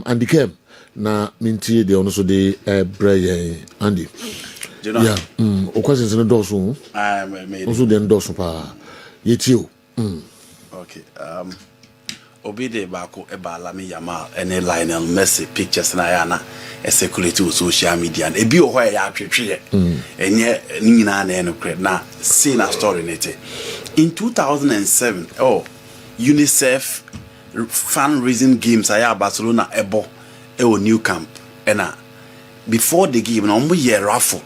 Andy Kerm na minti de ono so de Brian Andy. Yeah. O question is no doso. Also de doso pa. Yetio. Okay. Obide bako eba Lami Yamal ene Lionel Messi pictures na yana circulate on social media and ebi o ya atwetwe enye nyina na eno cred na see na story nete in 2007 UNICEF fundraising games aya Barcelona ebo new camp ena before the game na omo ye raffle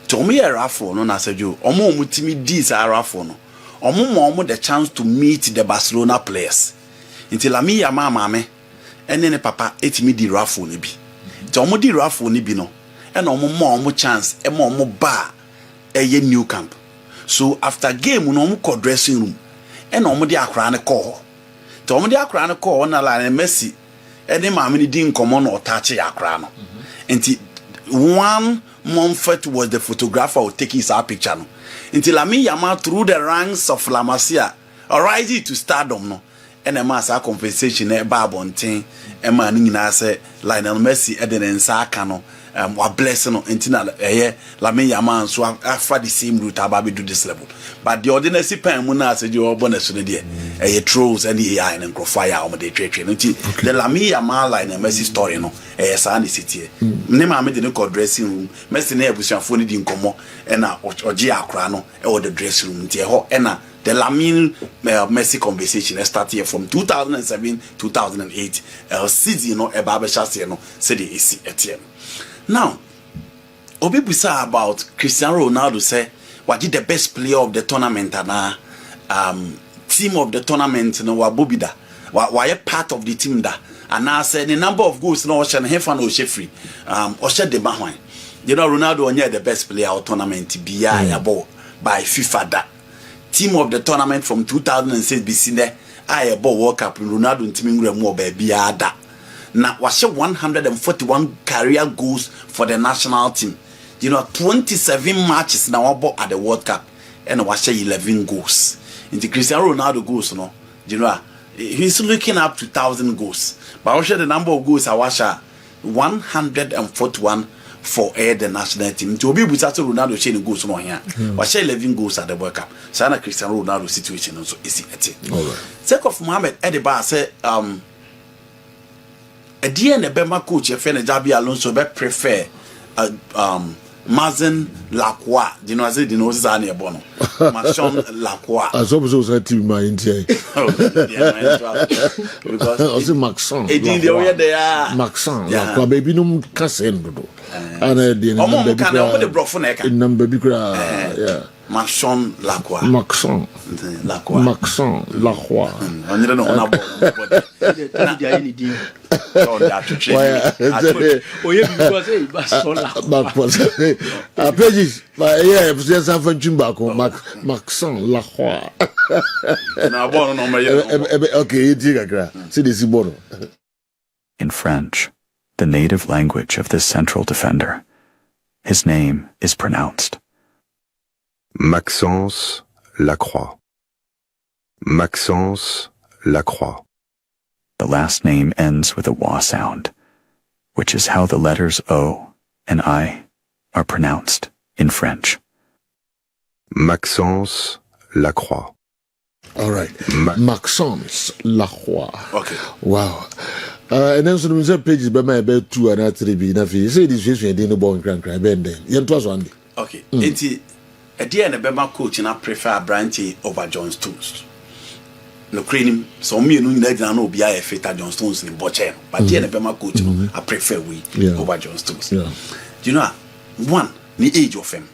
to omo ye raffle no na sajo omo mutimi di sa raffle no omo the chance to meet the Barcelona players until Lami Yamal mame ene ne papa etimi di raffle ne bi to omo di raffle ne bi no ena omo chance e ma omo ba eye new camp. So after game no omo call dressing room ena omo di akra ne call to omo di akra ne call na Lionel Messi ene mame ni di nkomo na otache akra no until 1 month was the photographer who taking his picture no until Lami Yamal through the ranks of La Masia rising to stardom no ene ma sa compensation e ba bonten e ma ni nyina se Lionel Messi e de nsa aka no wa bless no entina Lami Yamal so after the same route about do this level but the ordinary pen mu na se je bonus no de trolls and the AI and fire o de twetwe no ti the Lami Yamal Lionel Messi story no sa ni sitie ne ma me de no dressing room Messi na ebusuafo ni di nkomo e na oje akra no e wo the dressing room ti e ho e na the Lionel Messi conversation started from 2007 2008 season no e ba be chase no say the AC etiem. Now obi busa about Cristiano Ronaldo say what the best player of the tournament and team of the tournament no wa bobida why part of the team da and I said the number of goals no ocean hefa no free oshe de mahwan you know Ronaldo onye the best player of tournament biya ya ball by FIFA da team of the tournament from 2006 BC there I ball World Cup Ronaldo ntimi ngure mu baby ada na washe 141 career goals for the national team. You know 27 matches now about at the World Cup and washe 11 goals. In the Cristiano Ronaldo goals no you know he's looking up to 1,000 goals. But washe the number of goals I washe 141 for the national team. To be with Ronaldo shane goals no here. Washe 11 goals at the World Cup. So na Cristiano Ronaldo situation also is it. All right. Sake of Mohamed Ediba say a dear Nebema coach, a friend Jabi Alonso, be prefer Mazen Lacroix. Do you know, I said, you know, Zania Bono, Machon Lacroix. As opposed to team, my India. Because also Maxon. They are Maxon, Lacroix, baby, no Cassandro. And the number yeah. Maxon Lacroix. Maxon Lacroix. Maxon Lacroix. I don't know. Pages, but yeah, just have a Jimbaco, Maxon Lacroix. Okay, in French, the native language of this central defender, his name is pronounced Maxence Lacroix. Maxence Lacroix. The last name ends with a wa sound, which is how the letters O and I are pronounced in French. Maxence Lacroix. All right. Maxence Lacroix. Okay. Wow. And then so the pages by my about 2 and 3 be enough. You say this situation didn't born crank then. You twas one day. Okay. A dear Nebema coach and I prefer Branty over John Stones. No cream, so me no know be a fit John Stones in Bochen, but dear Nebema coach, I prefer we over John Stones. Yeah. Do you know one the age of him?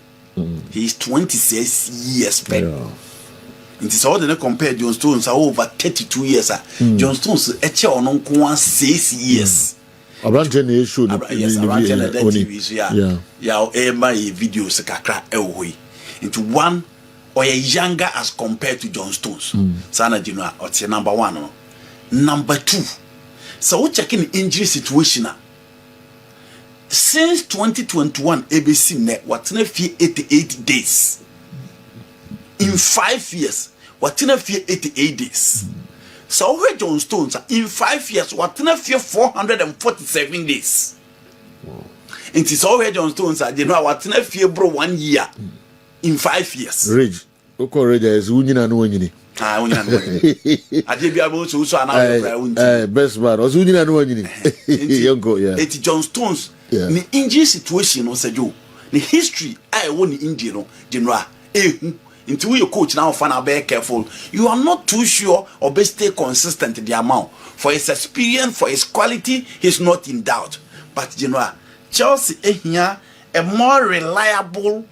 He is 26 years back. Yeah. It is all the compare John Stones are over 32 years. John Stones eche on 6 years. Around 10 years should yes, around 10 TVs, yeah, my videos kakra ewe. Into one or younger as compared to John Stones. Sana Juna or number 1. No? Number 2. So we checking injury situation. Since 2021 ABC net what's 88 days. In 5 years, what's 88 days. So where John Stones in 5 years, what na fear 447 days. It is all where John Stones you know what na fear bro 1 year in 5 years. Rage. Oko rage is unyina no wanyini. Unyina no wanyini. Ade bia bo so ana best man. Oso unyina no wanyini. Yonko, yeah. It John Stones the injury situation no say you. The history I won in India no general until your coach now find out be careful. You are not too sure or be stay consistent in the amount. For his experience, for his quality, he's not in doubt. But general Chelsea here a more reliable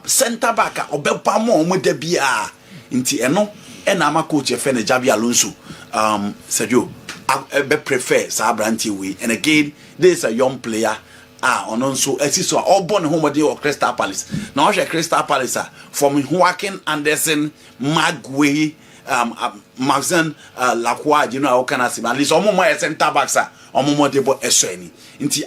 centre back or be more with the BR inti eno and ama coach Efene Javi Alonso said you I prefer Sabranti way. And again, this is a young player. So so all born home or Crystal Palace. Now Crystal Palace from Joaquin Anderson, Magway, Maxen Lacroix, you know, how can I say? At least almost my center backs are almost able to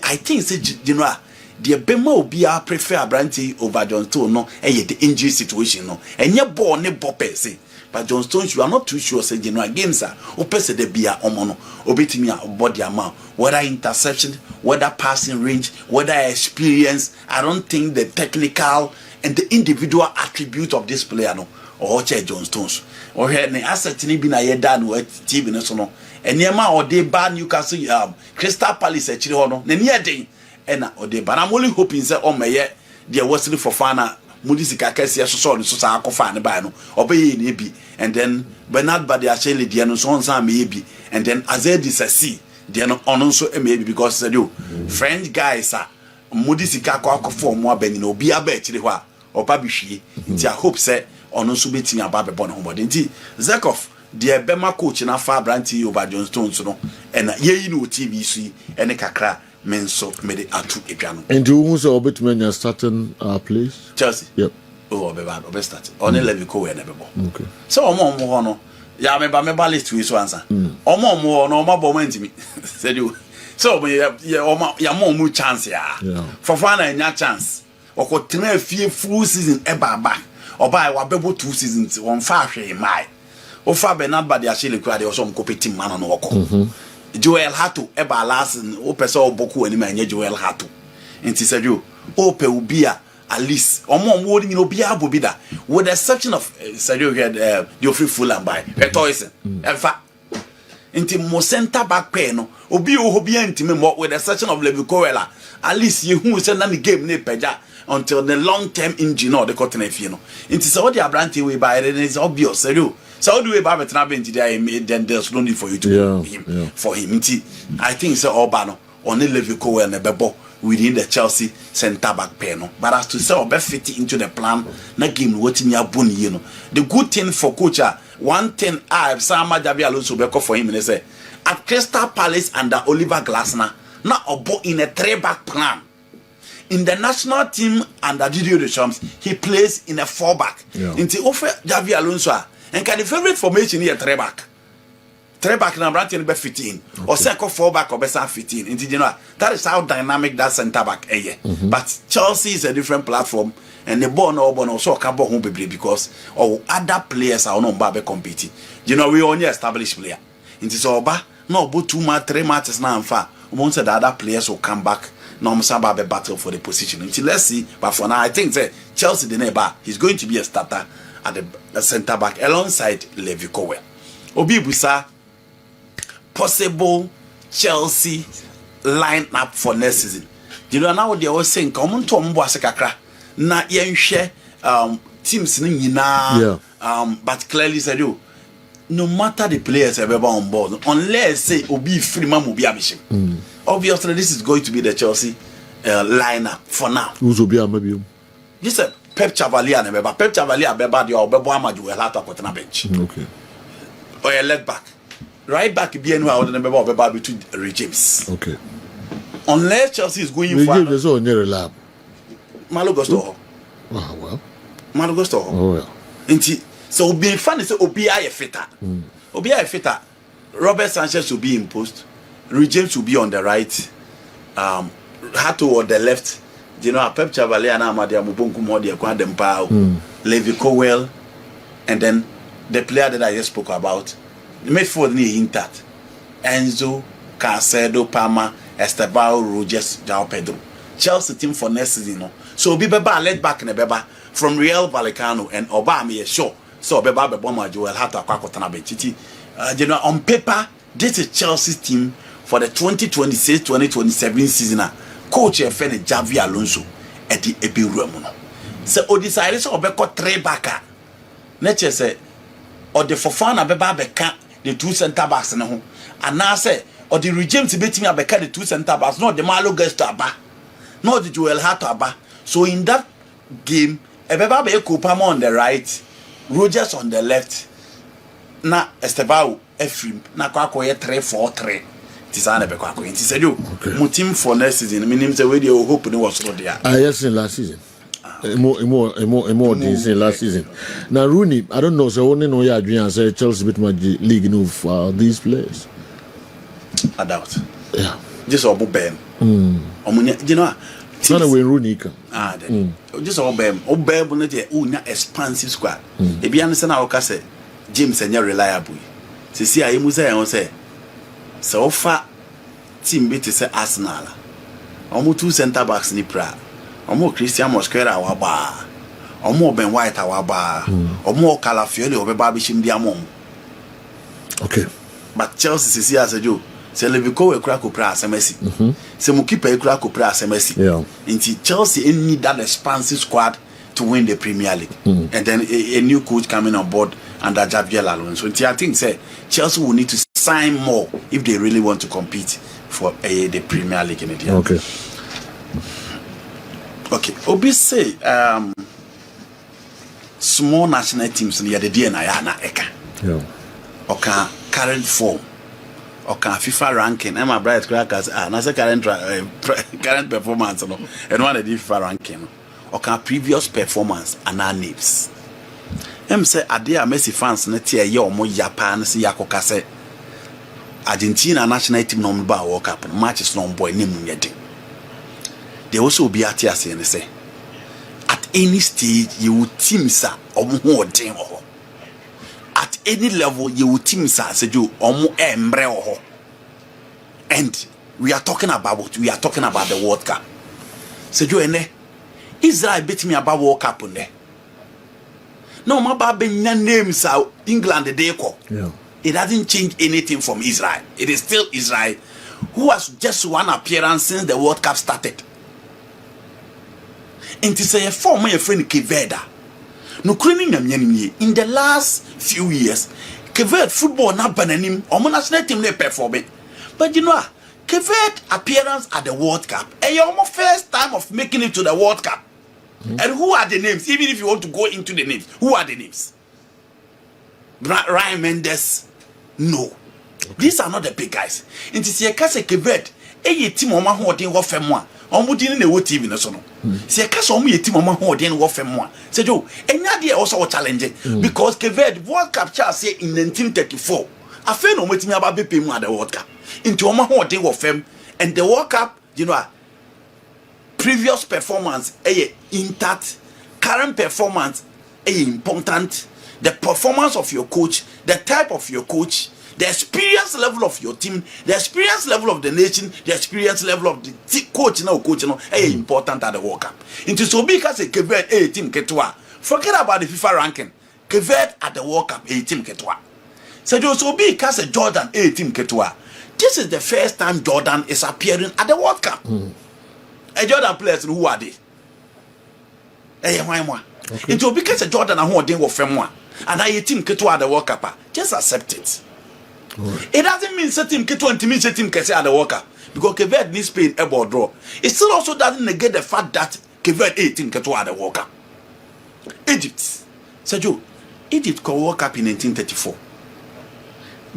I think say you know the Bema will be our prefer Branty over John Stone no and yet the injury situation no and your born ne bopese. But John Stones, you are not too sure, say, you know, again, sir, opese de bia omono, obitimia body amount, whether interception, whether passing range, whether experience. I don't think the technical and the individual attribute of this player, no, or John Stones, or had an asset in being a done with TV, no, and Yama or they ban Newcastle, Crystal Palace, actually, no, near day, and or they ban. I'm only hoping, sir, oh, my, yeah, they are working for Fana. Mudisika kesi so sa akofa ne ba no obey ne bi and then Bernard Badi actually dey no so on maybe and then Azedi Sasi dey no on so maybe because said you French guys are Mudisika akofo mo abani no obi aba akire ho a opa bi hwie nti I hope say on so betimi aba be bon ho body nti Zekov dey bema coach na fa Branty over John Stones no and yeyi no TV su ene kakra menso made atu epiano. And do you also obey to starting place? Chelsea. Yep. Oh, be start. Only let me go and never. Okay. So omo no. Ya me ba list we so answer. Omo no ma bo me. Said you. So ya mo chance ya. For fun nya chance. Oko tena fie full season e ba. Oba wa bebo 2 seasons on fa hwe mai. O fa Bernard Badi Ashile kwa de so mkopeti man no woko. Joel Hato eba last o pese oboku ani manye Joel Hato enti said you ope ubia at least omo wodi no bia bobida with the exception of said you had the free full and by Toyson enfa enti mo center back pair no obi o hobia enti me with the exception of Levi Corella at least you who send the game ne peja until the long term injury no the cotton afie no enti say what the Branty way by it is obvious said you. So how do we have a travel today? Then there's no need for you to him for him. I think it's all bano only Levi Coe and a bebo within the Chelsea centre back pair. No, but as to say or fit into the plan, na game watching your bone, you know. The good thing for coach, one thing I have Sama Javi Alonso beko for him and say at Crystal Palace under Oliver Glasner, now in a 3-back plan. In the national team under Didier Deschamps, he plays in a 4-back. In the offer Javi Alonso. And can the favorite formation here 3-back? 3-back na Branty be 15 or second 4-back or be 15. Into you know that is how dynamic that centre back is. But Chelsea is a different platform and the ball no also can ball home because other players are not be competing. You know we only established player. Into so ba no but 2 matches 3 matches now far. Once the other players will come back. No be battle for the position. Until let's see. But for now I think say Chelsea the neighbor he's going to be a starter at the centre back alongside Levi Cowell. Obi Busa possible Chelsea line up for next season. You know now they always saying come on to mbo asekakra na yenhwe teams ni nyina but clearly said you no matter the players ever on board unless say Obi Freeman Obi Abishim. Obviously this is going to be the Chelsea lineup for now. Who's Obi maybe? You said Pep Chavalier never. Pep Chavalier beba the Obebo Amaju will have to put on a bench. Okay. Or a left back. Right back be anywhere other than Beba between regimes. Okay. Unless Chelsea is going for there's all near a lab. Malogosto. Oh well. Malogosto. Oh well. Inti so being funny say Obi a fitter. Obi a fitter. Robert Sanchez will be imposed. Regimes will be on the right. Hato on the left. You know, Pep Chavalier na Amadia Mubonku Modi Akwa Dempao, Levi Cowell, and then the player that I just spoke about, midfield ni intact. Enzo, Cancelo, Palmer, Estebao, Rogers, João Pedro. Chelsea team for next season. No? So be beba led back in the beba from Real Vallecano and Obama is sure. So beba beba Joel have to akwa bench. On paper, this is Chelsea's team for the 2026-2027 season. Coach Efene Javi Alonso at the Ebiruemuno. So o decided so obeko 3 backer. Nature say or the Fofana beba beka the 2 center backs na ho. And now say or the regime to beat me beka the 2 center backs. No the Malo gets to Aba. No the Joel had to Aba. So in that game, Ebeba be Kopama on the right, Rogers on the left. Na Estebao Ephraim na kwa 3-4-3. Tisane be kwa ko. Nti said you mo team for next season. Minim say we dey hope ni was not there. Yes, in last season. More this in last season. Now Rooney, I don't know. So only know ya adrian say Chelsea bit my league new for these players. I doubt. Yeah. Just obo ben. You know. Not a way Rooney can. Just obey no dey unya expansive squad. E bi anse na o say James enya reliable. See ayi say e say so offer team bit say Arsenal. Omo 2 center backs ni pra. Omo Christian Mosquera wa ba. Omo Ben White wa ba. Omo Calafiori obeba bi shim dia mom. Okay. But Chelsea see as a Joe. Se Levico we kura kopra asemesi. Se mu keeper e kura kopra asemesi. Yeah. Inti Chelsea need that expansive squad to win the Premier League. And then a new coach coming on board under Javier Alonso. So I think say Chelsea will need to sign more if they really want to compete for the Premier League in the end. Okay. Okay. Obi say small national teams near the DNA na eka. Yeah. Okay, current form. Okay, FIFA ranking. I'm a bright crackers. Na say current performance no. And one of the FIFA ranking. Okay, previous performance and our names. Say ade a Messi fans na tie ye omo Japan se yakoka say Argentina national team no ba World Cup matches no boy name yede. They also be at here and say at any stage you will team sa omo hoden ho. At any level you will team sa say you omo embre ho. And we are talking about what? We are talking about the World Cup. Say you ene Israel beat me about World Cup on there. No, my baby names are England the day call. Yeah. It doesn't change anything from Israel. It is still Israel who has just one appearance since the World Cup started. And to say a former friend Keveda. No cleaning in the last few years, Keved football not bananim or national team they performing. But you know, Keved appearance at the World Cup. And your first time of making it to the World Cup. And who are the names? Even if you want to go into the names, who are the names? Ryan Mendes? No. Okay. These are not the big guys. And to see a case Quebec, a team on my holding what family, on what in the TV no sono. See a case on me a team on my holding what family. Say Joe, and Nadia also challenging because Quebec World Cup Chelsea in 1934. I feel no meeting about BP at the World Cup. Into my holding what fam and the World Cup, you know. Previous performance intact, current performance important, the performance of your coach, the type of your coach, the experience level of your team, the experience level of the nation, the experience level of the coach important at the World Cup. Into so because a Quebec team ketwa. Forget about the FIFA ranking. Quebec at the World Cup team ketwa. So because a Jordan team ketwa. This is the first time Jordan is appearing at the World Cup. A Jordan players who are they? Okay. It will because a Jordan and who are they were from one. And I team Keto at the World Cup. Just accept it. Right. It doesn't mean certain Keto and Timmy team can say at the World Cup. Because Quebec needs Spain a ball draw. It still also doesn't negate the fact that Quebec 18 Keto at the World Cup. Egypt. Sergio, Egypt called World Cup in 1934.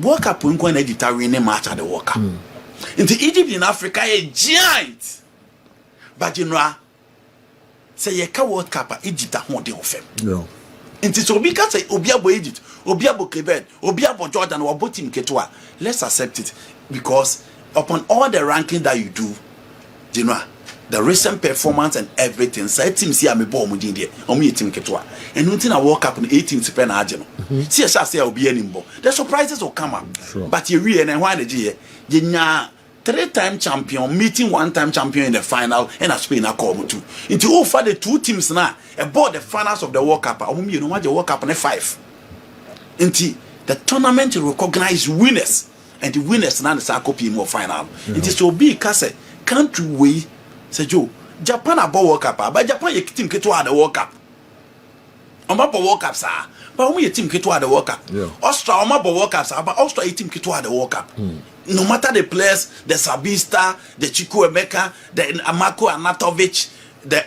World Cup when going Egypt are winning match at the World Cup. Into Egypt in Africa a giant. But you know, say ye ka World Cup Egypt a holding of them. No. Into so because say Obiabo Egypt, Obiabo Quebec, Obiabo Jordan or both team Ketua. Let's accept it because upon all the ranking that you do, you know, the recent performance and everything. So team see am ball mudin there. Omu team ketwa. And until I World Cup in 18 to pen ageno. See as I say will be anymore. The surprises will come up. Sure. But you real and why the G you 3-time champion meeting 1-time champion in the final and a Spain a call too. Into offer the 2 teams now about the finals of the World Cup. You know what the World Cup in 5. Into the tournament to recognize winners and the winners now the copy more final. It is to be case country way say Joe Japan about World Cup but Japan your team get to the World Cup. About World Cup sir. But we team get to the World Cup. Austria about World Cup sir. But Austria team get to the World Cup. No matter the players, the Sabista, the Chico Emeka, the Amako Anatovic, the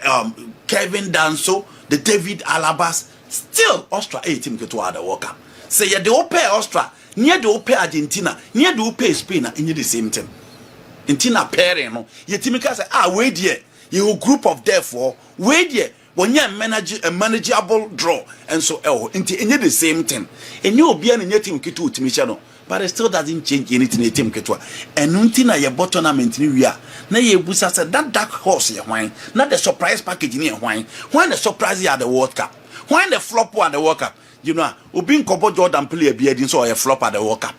Kevin Danso, the David Alabas, still Austria team get to the World Cup. Say you do pay Austria, near do pay Argentina, near do pay Spain, and you the same thing. Intina pairing, no. Your team can say, wait here, you group of therefore, wait here. When you manage a manageable draw, and so into the same thing, and you'll be in your team kitu to Michano. But it still doesn't change anything in team ketwa. And until your bottom tournament in Ria. Now you busa said that dark horse here wine, not the surprise package in here wine. Why the surprise at the World Cup? Why the flop at the World Cup? You know, Ubin Kobo Jordan play a bearding so a flop at the World Cup.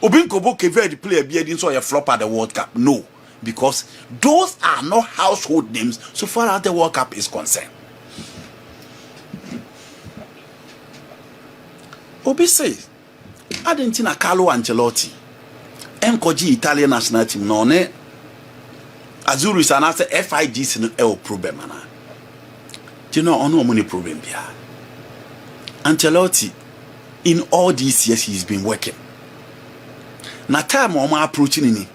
Ubin Kobo Kevin play a bearding so a flop at the World Cup. No, because those are not household names so far as the World Cup is concerned. Obi says Argentina Carlo Ancelotti encourage Italian national team no ne Azzurri sana say FIGC no e problem ana. You know ono money problem bia. Ancelotti in all these years he's been working. Na time o ma approaching ni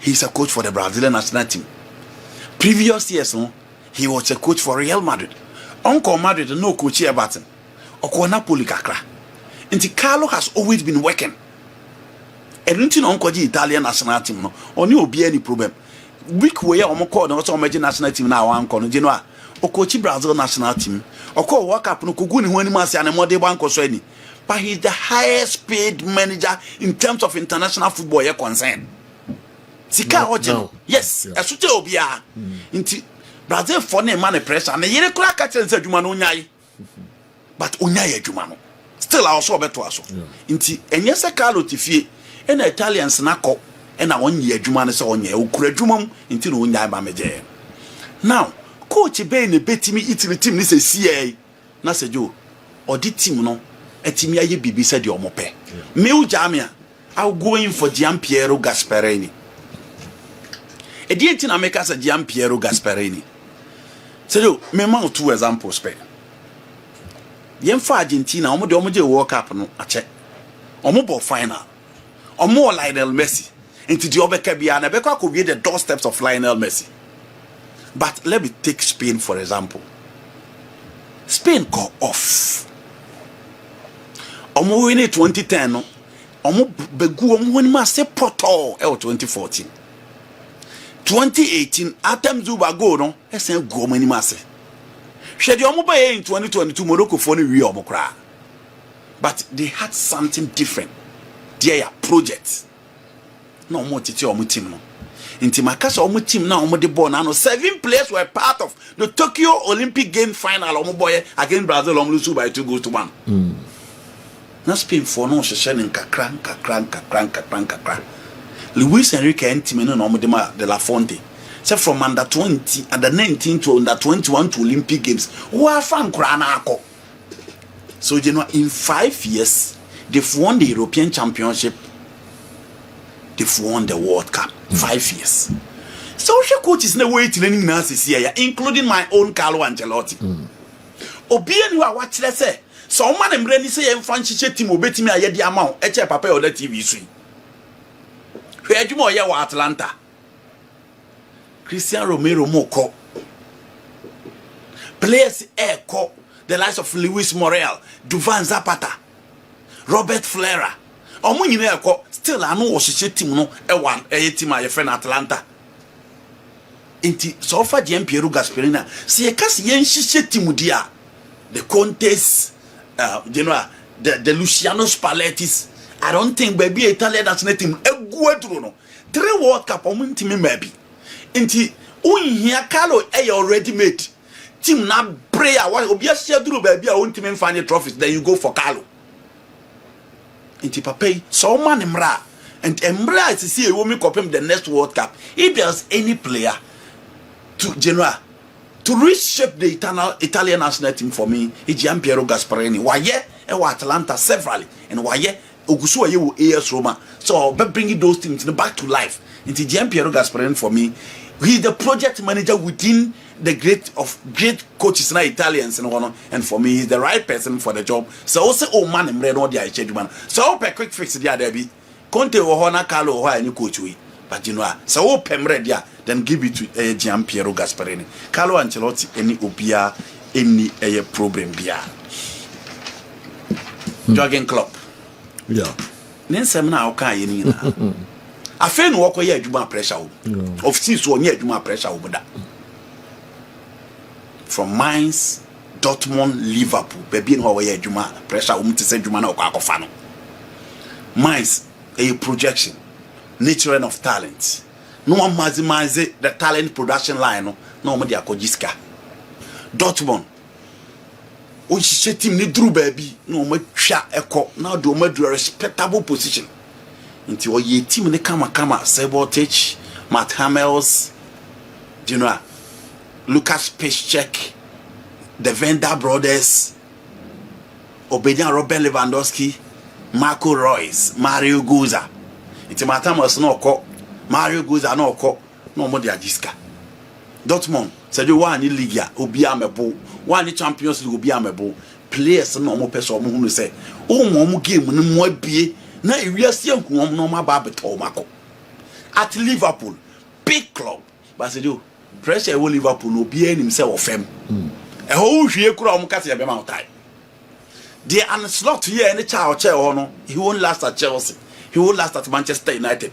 he's a coach for the Brazilian national team. Previous years no he was a coach for Real Madrid. Uncle Madrid no coach here Everton. Oko Napoli kakra. And Carlo has always been working. And until Uncle Italian national team, no, or will be any problem. Week way on call the also major national team now, Uncle, you know, or coach Brazil national team, or call work up no Kuguni when he must and a more bank or so any. But he's the highest paid manager in terms of international football you're concerned. Sika no. Yes, a suit obia. Into Brazil for name man pressure and the year crack at Jumano Nyai. But Unyaya Jumano. Still also better also. Inti enyesa Carlo tifie and Italians nako and a 1 year juma so on ye ukura inti no nya ba meje. Now coach be ne betimi Italy team ni se CA na se jo odi team no etimi aye bibi se de omope. Me ujamia I go in for Gianpiero Gasperini. E di enti na make as Gianpiero Gasperini. Se jo me ma 2 examples pe. Yemfa Argentina omo de omo je World Cup no ache omo ball final omo Lionel Messi into the obeka bia na beka ko be the doorsteps of Lionel Messi. But let me take Spain for example. Spain go off omo win 2010 no omo begu omo win ma se portal 2014 2018 Atem Zuba go no esen go omo ni ma se in 2022 Morocco for the but they had something different. Their project. No more team no. Into Makasa omu team now omu the ball now 7 players were part of the Tokyo Olympic game final omu boy against Brazil omu lose by 2 goals to 1. Na Spain for no sheshen kakran. Luis Enrique and team no omu de La Fonte. So from under 20, under 19 to under 21 to Olympic Games, who fan Kranako. So you know, in 5 years, they've won the European Championship, they've won the World Cup. 5 years. Social coaches no way training nurses here, including my own Carlo Ancelotti. Obian you are what let's say. So man and Brenny say in French team will bet me a yedi amount, a papa or the TV screen. Where you more ya Atlanta? Christian Romero Moko. Players air co the likes of Luis Morel, Duvan Zapata, Robert Flera. Omu nyine ko still anu wo hye team no team a ye friend Atlanta. Inti so fa Gianpiero Gasperini se ye kas ye hye team dia the Contes the Luciano Spallettis. I don't think baby Italian national team egu aduro no 3 World Cup omu team maybe Inti unhia Carlo already made team na prayer what obi a share duro ba bia wontimi mfa trophies then you go for Carlo. Inti papa so man mra and mra is see a woman compare the next World Cup. If there's any player to general to reshape the Italian national team for me, it's Gianpiero Gasparini. Why Atlanta severally and why Ogusu AS Roma. So by bringing those teams back to life. It's Gianpiero Gasparini for me. He's the project manager within the great coaches na Italians and for me he's the right person for the job. So also man and no dia man. So quick fix there be. Conte wo na Carlo ho any coach we. But you know, so pemre dia then give it to Gianpiero Gasparini. Carlo Ancelotti any obia any problem bia. Jurgen Klopp. Yeah. Nensem na o kan yini na. Afen wo koye adwuma pressure wo. Of since wo nye adwuma pressure wo da. From Mainz, Dortmund, Liverpool, baby no we adwuma pressure wo mtese adwuma na akwakofa no. Mainz a projection, nurturing of talent. No one maximize the talent production line no mo dia kojiska. Dortmund o shit team ni dru baby no mo twa eko now do mo do a respectable position. Into o ye team ni kama Sabotage, Matt Hummels, you know, Lucas Piszczek, the Venda brothers, Obedian Robert Lewandowski, Marco Reus, Mario Guza. It's Matt Hummels no ko, Mario Guza no ko, no mo dia jiska. Dortmund said you want in Liga, obi amebo, one Champions League obi amebo. Players no mo person mo hunu say, o mo game no mo bie. Na iwiase nkuom no ma ba beto mako at Liverpool big club but say do pressure wo Liverpool no bia nim say wo fem e ho hwie kura o mkase be ma utai the onslaught here any cha no he won't last at Chelsea, he won't last at Manchester United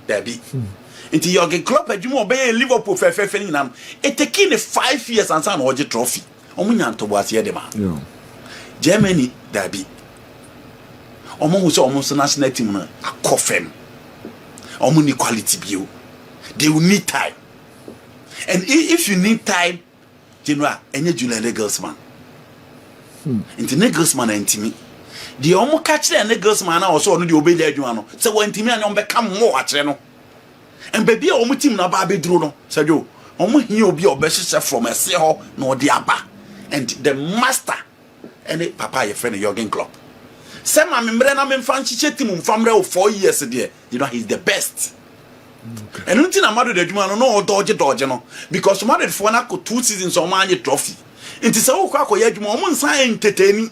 there be into Jurgen Klopp adwuma obey Liverpool fe ni nam it taking 5 years and san oje trophy omunya ntoboase de ma Germany there be omo who say omo national team na akofem omo ni quality bio they will need time and if you need time general enye Julian Nagelsmann into Nagelsmann antimi the omo catch the Nagelsmann na also no the obey the adwuma no say wantimi an omo beka mo akere no and baby omo team na ba bedru no say jo omo hia obi obehye from ese ho na odi aba and the master and papa your friend Jurgen Klopp. Say my member na memfanchi team famre 4 years there. You know he's the best. Okay. And until Amado the Juma no dodge no because Amado for na 2 seasons o man trophy. Inti say wo kwa koye Juma o mun san entertain.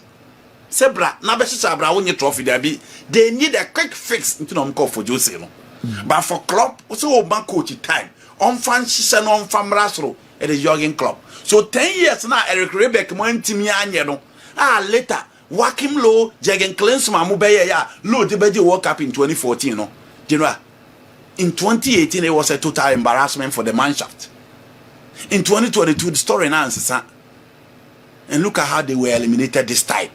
Say bra na be hye bra wonye trophy there be. They need a quick fix into no call for Jose no. But for Klopp, so o ban coach time. On fan hye no on famra soro. It is Jurgen Klopp. So 10 years now Eric Rebeck mo ntimi anye no. Later Wakim low, Jurgen Klinsmann mubeye ya low the beji World Cup in 2014 no. You know, in 2018 it was a total embarrassment for the Mannschaft. In 2022 the story now is and look at how they were eliminated this time.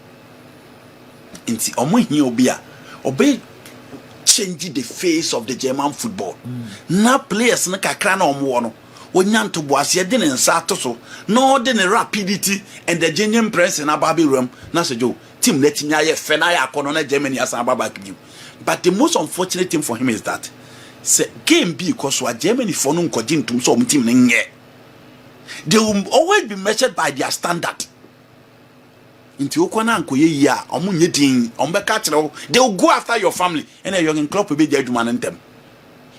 Inti omo hi obia obey change the face of the German football. Na players na kakra na omo no onyanto boase de ne nsa so no de ne rapidity and the genuine presence na baby room na sejo team let nya ye fe na ya kono na Germany asan baba give. But the most unfortunate thing for him is that say game be because wa Germany for no nkoje ntum so team ne nye. They will always be measured by their standard. Into okwana nkoye yi a omunye din ombeka kire they will go after your family and Jurgen Klopp be the adwuma ntem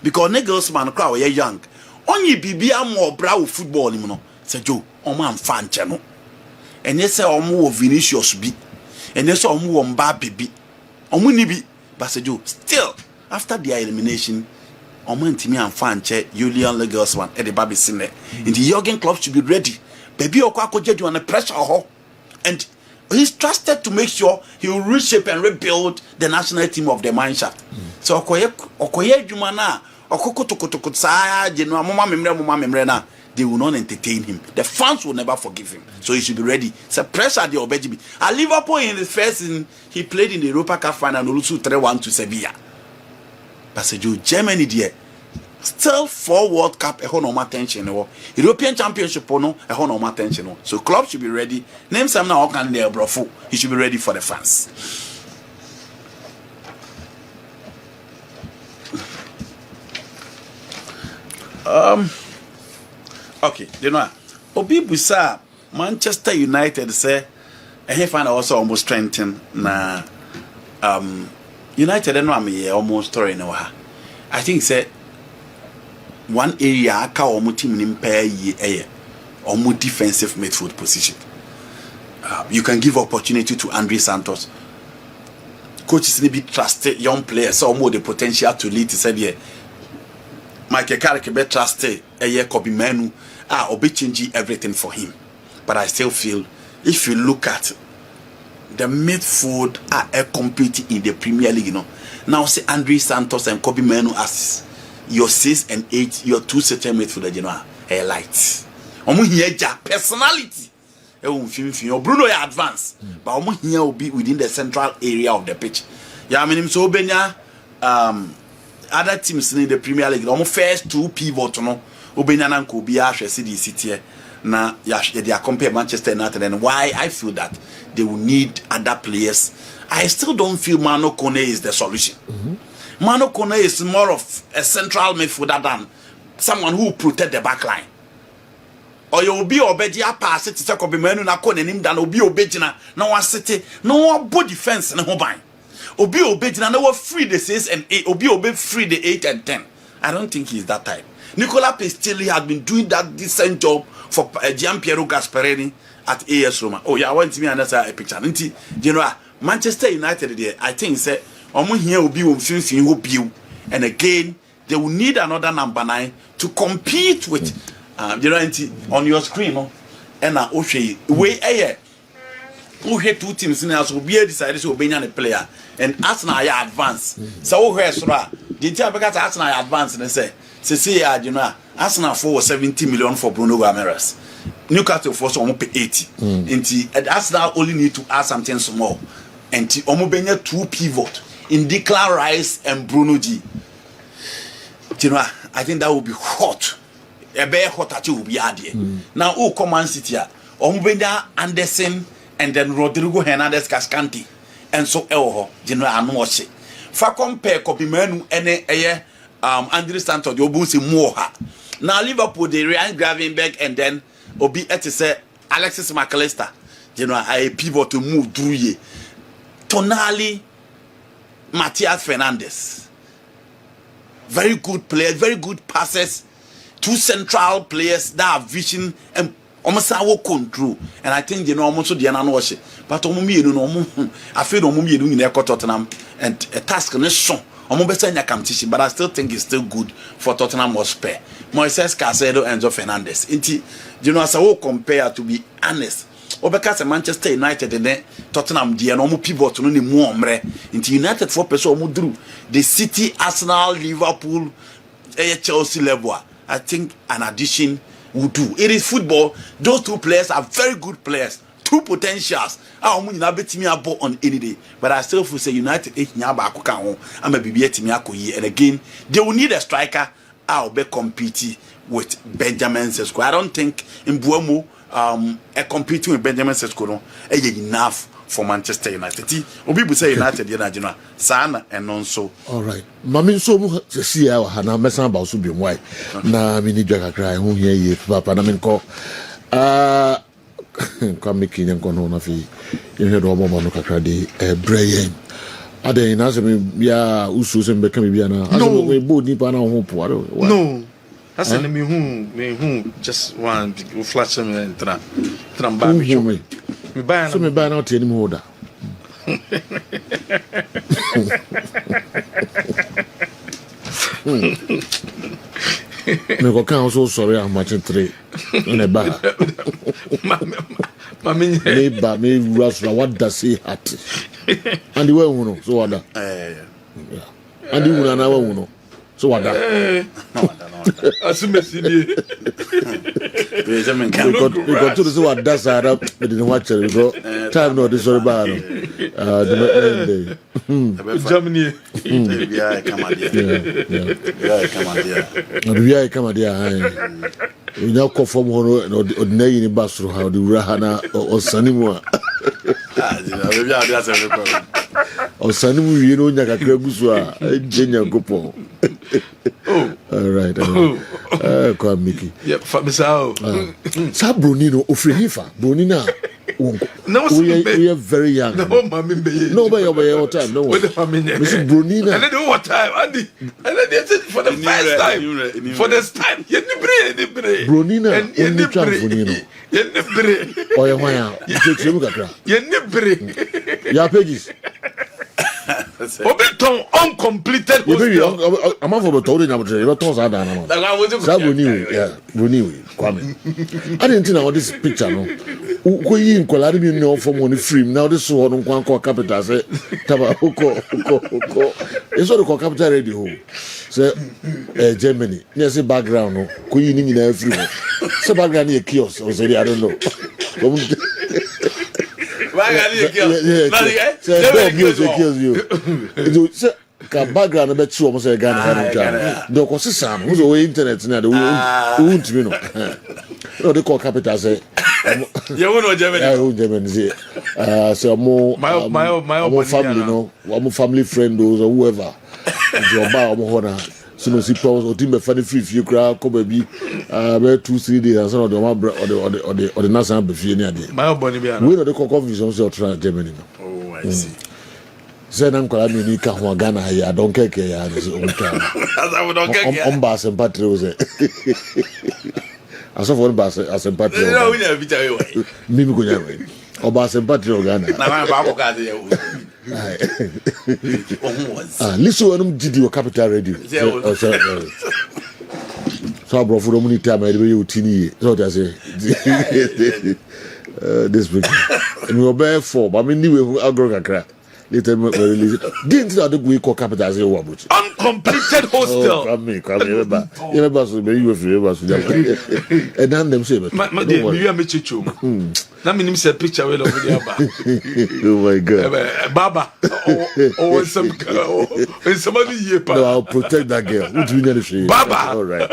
because Nagelsmann crowd we young only bibia mo bra wo football ni no say jo omo amfa nche no enye say omo wo Vinicius bi enye say omo wo Mbappe bi omo ni bi but say jo still after their elimination omo ntimi amfa nche Julian Nagelsmann e de baby sine in the Jurgen Klopp should be ready baby okwa akogye on the pressure ho and he's trusted to make sure he will reshape and rebuild the national team of the Mannschaft. So okoye adwuma na okokotokotokoto saa genua mama memre na they will not entertain him. The fans will never forgive him. So he should be ready. So pressure the Obejibi. At Liverpool in the first season, he played in the Europa Cup final and also 3-1 to Sevilla. But Germany there Still 4 World Cup no attention European Championship no attention so club should be ready. Name some now can there bro. He should be ready for the fans. Okay, you know, Obi Busa Manchester United say he find also almost strengthen na United no am almost story no ha. I think say one area aka omo team nim pay ye omo defensive midfield position. You can give opportunity to Andre Santos. Coaches need be trusted young players so more the potential to lead. He said yeah. Michael Carrick be trusted Kobe Manu obe change everything for him. But I still feel if you look at the midfield are competing in the Premier League, you know. Now say Andre Santos and Kobe Manu as your 6 and 8, your 2 certain midfielder, you know, light. Omo here personality. Bruno ya advance, but omo here will be within the central area of the pitch. Yeah, I mean so Obenya other teams in the Premier League, omo first 2 pivot no. Obenya na nko bi ahwe City na they are compare Manchester United, and why I feel that they will need other players. I still don't feel Mano Kone is the solution. Mano Kone is more of a central midfielder than someone who will protect the back line. Or you will be obedi a pass it to Kobe Manu na Kone nim than obi obedina na one city no one body defense na hoban. Obi obedina na free the 6 and 8, obi free the 8 and 10. I don't think he's that type. Nicola Pestilli had been doing that decent job for Gianpiero Gasperini at AS Roma. Oh yeah, I want to me another picture. You know, Manchester United there, I think say omo here will be who build, and again they will need another number 9 to compete with you know on your screen no and we 2 teams in house will be decided to obey a player and Arsenal are advance. So where Sura the entire because Arsenal advance and say you know Arsenal for 70 million for Bruno Ramirez. Newcastle for some pay 80. And Arsenal only need to add something small. And Omobenya 2 pivot in Declan Rice and Bruno G. You know, I think that will be hot. A bear hot at you will be added. Now, Command City, Omobenya Anderson and then Rodrigo Hernandez Cascanti. And so you know, I know what for compare Kobe Manu and Andre Santos, you will see more. Now, Liverpool, they Ryan Gravenberch and then Obi say Alexis McAllister, you know, a pivot to move through ye. Tonali, Matias Fernandez, very good players, very good passes. 2 central players that have vision and almost our control. And I think you know almost the ananoche. But you know, I feel you in their Tottenham and a task on a song. But I still think it's still good for Tottenham Hotspur. Moises Caicedo and Enzo Fernandez. You know, as I will compare, to be honest, because Manchester United and then Tottenham, the normal pivot no ni more into United 4 person drew the City, Arsenal, Liverpool, Chelsea level. I think an addition would do. It is football. Those 2 players are very good players. 2 potentials. I'm on any day. But I still feel say United and again they will need a striker. I'll be competing with Benjamin Sesko. I don't think in Buemo competing with Benjamin Sesko enough for Manchester United. Obi say United you sana and non so. All right. Mami so see na mesa ba so bi why. Na mi ni dwa kakra hu hia ye papa na men ko come making and go on fi you hear omo no kakra de brain ade na se me ya usu se me kan bia na aso we bo ni pa na ho po no that's in me who just one flash me and tram ba me buy so me buy na tie ni mo da me go kan so sorry I'm matching 3 in a bar me rusla what does he hat and the way uno so what yeah and the una na uno so what asumesi ni we got to see what does that up we didn't watch it we go time no this sorry bar the Germany. Yeah, come on, yeah, come on, yeah. We now come from one or the name in Basro, how the Rahana or Sanimua. Or Sanimu, you know, Naka Krebuswa, Jenya Gopo. All right, come Mickey. Yep, Famisao. Sabrunino, Ofrihifa, Brunina. No, we are very young. No, mammy, nobody over your time. No, Mr. Brunina. And I know what time, Andy. And then for the first time. For this time, Yennibre. Brunina and Yennibre. Yennibre. Oh, yeah, Yennibre. yeah, Peggy's. Obeton uncompleted. I'm not for told you, I'm not told Adana. Yeah, Bruni, Kwame. I didn't know this picture. No, we in Coladi no from one frame. Now this one on Quanco Capital say Tabako. It's what the Capital Radio. Say Germany. There's a background. No, Queen in every so background near kiosk. I say I don't know. Kills you. Background about two almost a Ghana. The Cosisam, who's away internet now, the wound, you know. No, they call capital say, you know, Germany. So more my family, no, one family friend, those or whoever. Your bar, Mohona. So no, see, pros or team funny free if you crowd, come baby, 2-3 days, and some of the national buffet. My bonnie, we know the confusion of Germany. Oh, I see. Said Uncle America, Ghana, I don't care. On Bass and Patrios. I saw one Bass as a Patriot. No, we never tell you. Mimi or Bass and Patriot Ghana. Listen, did your capital radio? So I brought for the money time I do tini. So I say this week. And we were bare for, but I mean, we are going to crack. Later, didn't the we call capital as a woman. Uncompleted hostel. Come me, remember. You remember, so you were and then them say, my dear, you are Michichu. That means a picture over the oh my God. Baba. Or somebody here. No, I'll protect that girl. What do you need to say? Baba. All right.